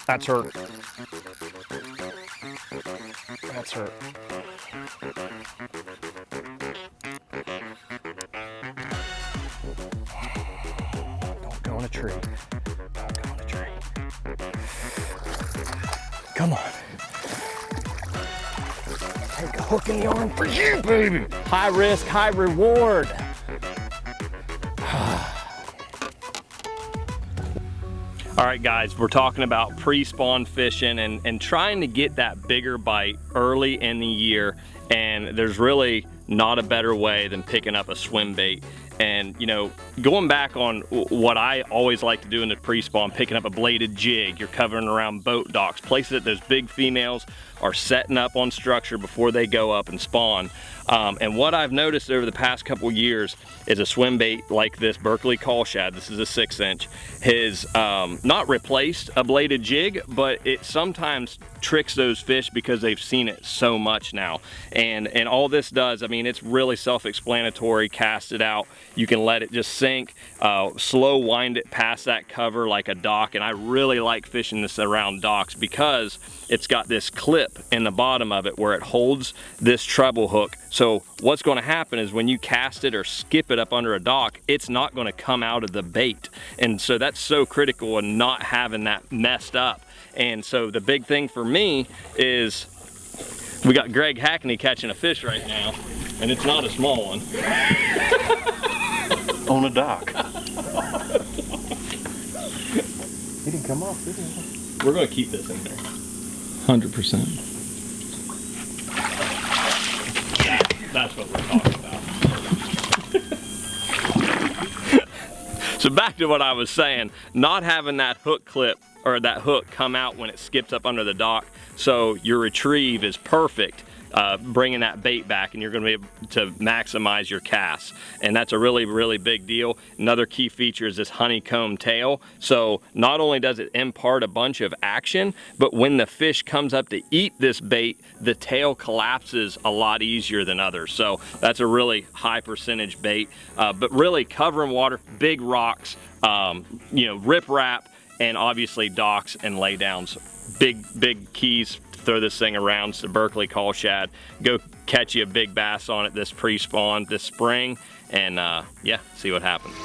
That's hurt. That's hurt. Don't go in a tree. Don't go in a tree. Come on. Take a hook in the arm for you, baby. High risk, high reward. All right, guys, we're talking about pre-spawn fishing and trying to get that bigger bite early in the year. And there's really not a better way than picking up a swim bait. And, you know, going back on what I always like to do in the pre-spawn, picking up a bladed jig, you're covering around boat docks, places that those big females are setting up on structure before they go up and spawn. And what I've noticed over the past couple years is a swim bait like this Berkeley call shad, this is a 6-inch, has not replaced a bladed jig, but it sometimes tricks those fish because they've seen it so much now. And all this does, I mean, it's really self-explanatory. Cast it out, you can let it just sink, slow wind it past that cover like a dock. And I really like fishing this around docks because it's got this clip in the bottom of it where it holds this treble hook. So what's going to happen is when you cast it or skip it up under a dock, it's not going to come out of the bait. And so that's so critical in not having that messed up. And so the big thing for me is we got Greg Hackney catching a fish right now, and it's not a small one. On a dock. He didn't come off, did he? We're going to keep this in there. 100%. That's what we're talking about. So back to what I was saying, not having that hook clip or that hook come out when it skips up under the dock, so your retrieve is perfect, bringing that bait back, and you're going to be able to maximize your cast. And that's a really, really big deal. Another key feature is this honeycomb tail. So not only does it impart a bunch of action, but when the fish comes up to eat this bait, the tail collapses a lot easier than others. So that's a really high percentage bait, but really covering water, big rocks, you know, rip wrap, and obviously docks and laydowns. Big keys. Throw this thing around. It's the Berkeley call shad. Go catch you a big bass on it this pre-spawn this spring, and yeah, see what happens.